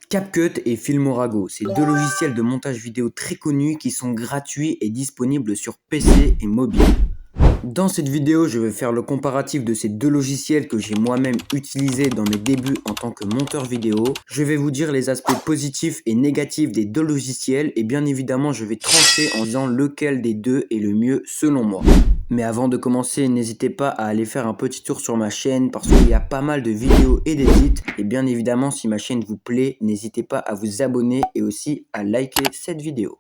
CapCut et Filmora Go, c'est deux logiciels de montage vidéo très connus qui sont gratuits et disponibles sur PC et mobile. Dans cette vidéo, je vais faire le comparatif de ces deux logiciels que j'ai moi-même utilisés dans mes débuts en tant que monteur vidéo. Je vais vous dire les aspects positifs et négatifs des deux logiciels et bien évidemment, je vais trancher en disant lequel des deux est le mieux selon moi. Mais avant de commencer, n'hésitez pas à aller faire un petit tour sur ma chaîne parce qu'il y a pas mal de vidéos et d'édits. Et bien évidemment, si ma chaîne vous plaît, n'hésitez pas à vous abonner et aussi à liker cette vidéo.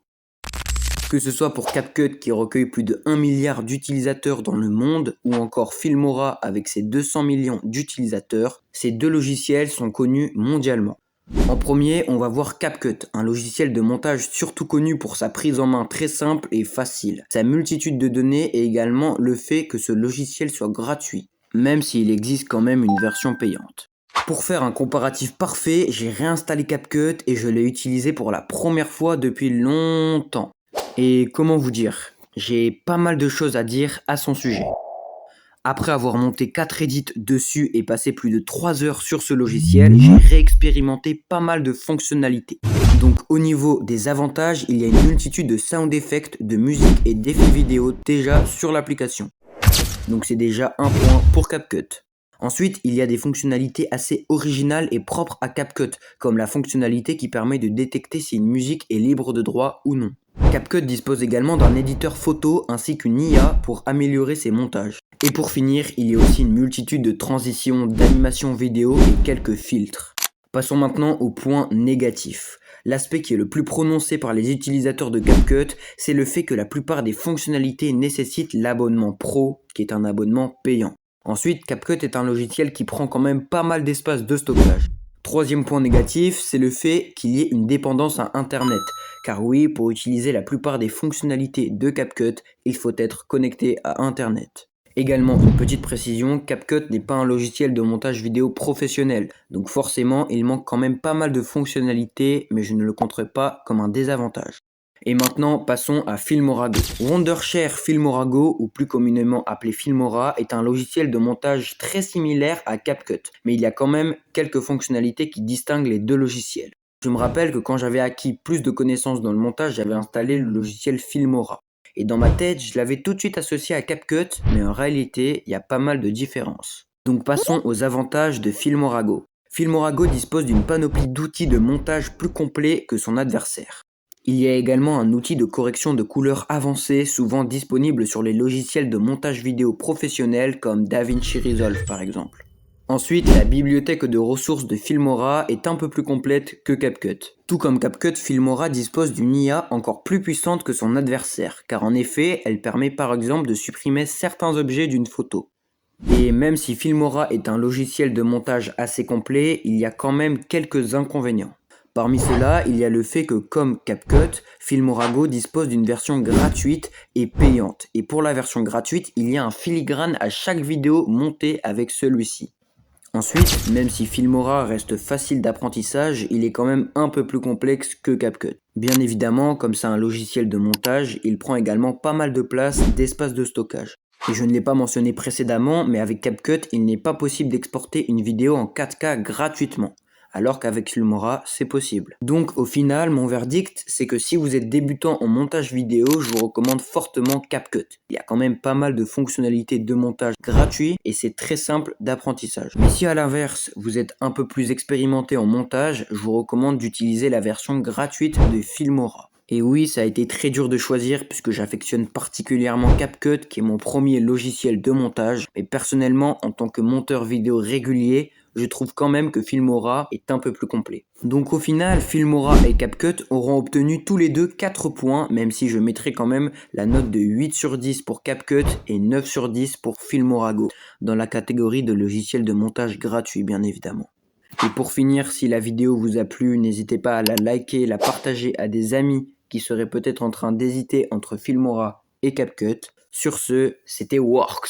Que ce soit pour CapCut qui recueille plus de 1 milliard d'utilisateurs dans le monde ou encore Filmora avec ses 200 millions d'utilisateurs, ces deux logiciels sont connus mondialement. En premier, on va voir CapCut, un logiciel de montage surtout connu pour sa prise en main très simple et facile, sa multitude de données et également le fait que ce logiciel soit gratuit, même s'il existe quand même une version payante. Pour faire un comparatif parfait, j'ai réinstallé CapCut et je l'ai utilisé pour la première fois depuis longtemps. Et comment vous dire, j'ai pas mal de choses à dire à son sujet. Après avoir monté 4 edits dessus et passé plus de 3 heures sur ce logiciel, j'ai réexpérimenté pas mal de fonctionnalités. Donc au niveau des avantages, il y a une multitude de sound effects, de musique et d'effets vidéo déjà sur l'application. Donc c'est déjà un point pour CapCut. Ensuite, il y a des fonctionnalités assez originales et propres à CapCut, comme la fonctionnalité qui permet de détecter si une musique est libre de droit ou non. CapCut dispose également d'un éditeur photo ainsi qu'une IA pour améliorer ses montages. Et pour finir, il y a aussi une multitude de transitions, d'animations vidéo et quelques filtres. Passons maintenant au point négatif. L'aspect qui est le plus prononcé par les utilisateurs de CapCut, c'est le fait que la plupart des fonctionnalités nécessitent l'abonnement Pro, qui est un abonnement payant. Ensuite, CapCut est un logiciel qui prend quand même pas mal d'espace de stockage. Troisième point négatif, c'est le fait qu'il y ait une dépendance à Internet. Car oui, pour utiliser la plupart des fonctionnalités de CapCut, il faut être connecté à Internet. Également, une petite précision, CapCut n'est pas un logiciel de montage vidéo professionnel. Donc forcément, il manque quand même pas mal de fonctionnalités, mais je ne le compterai pas comme un désavantage. Et maintenant, passons à Filmora Go. Wondershare Filmora Go, ou plus communément appelé Filmora, est un logiciel de montage très similaire à CapCut, mais il y a quand même quelques fonctionnalités qui distinguent les deux logiciels. Je me rappelle que quand j'avais acquis plus de connaissances dans le montage, j'avais installé le logiciel Filmora. Et dans ma tête, je l'avais tout de suite associé à CapCut, mais en réalité, il y a pas mal de différences. Donc passons aux avantages de Filmora Go. Filmora Go dispose d'une panoplie d'outils de montage plus complet que son adversaire. Il y a également un outil de correction de couleurs avancé, souvent disponible sur les logiciels de montage vidéo professionnels comme DaVinci Resolve par exemple. Ensuite, la bibliothèque de ressources de Filmora est un peu plus complète que CapCut. Tout comme CapCut, Filmora dispose d'une IA encore plus puissante que son adversaire, car en effet, elle permet par exemple de supprimer certains objets d'une photo. Et même si Filmora est un logiciel de montage assez complet, il y a quand même quelques inconvénients. Parmi ceux-là, il y a le fait que, comme CapCut, Filmora Go dispose d'une version gratuite et payante. Et pour la version gratuite, il y a un filigrane à chaque vidéo montée avec celui-ci. Ensuite, même si Filmora reste facile d'apprentissage, il est quand même un peu plus complexe que CapCut. Bien évidemment, comme c'est un logiciel de montage, il prend également pas mal de place d'espace de stockage. Et je ne l'ai pas mentionné précédemment, mais avec CapCut, il n'est pas possible d'exporter une vidéo en 4K gratuitement. Alors qu'avec Filmora, c'est possible. Donc au final, mon verdict, c'est que si vous êtes débutant en montage vidéo, je vous recommande fortement CapCut. Il y a quand même pas mal de fonctionnalités de montage gratuits et c'est très simple d'apprentissage. Mais si à l'inverse, vous êtes un peu plus expérimenté en montage, je vous recommande d'utiliser la version gratuite de Filmora. Et oui, ça a été très dur de choisir puisque j'affectionne particulièrement CapCut qui est mon premier logiciel de montage. Mais personnellement, en tant que monteur vidéo régulier, je trouve quand même que Filmora est un peu plus complet. Donc au final, Filmora et CapCut auront obtenu tous les deux 4 points, même si je mettrai quand même la note de 8 sur 10 pour CapCut et 9 sur 10 pour Filmora Go, dans la catégorie de logiciels de montage gratuit bien évidemment. Et pour finir, si la vidéo vous a plu, n'hésitez pas à la liker, la partager à des amis qui seraient peut-être en train d'hésiter entre Filmora et CapCut. Sur ce, c'était Works.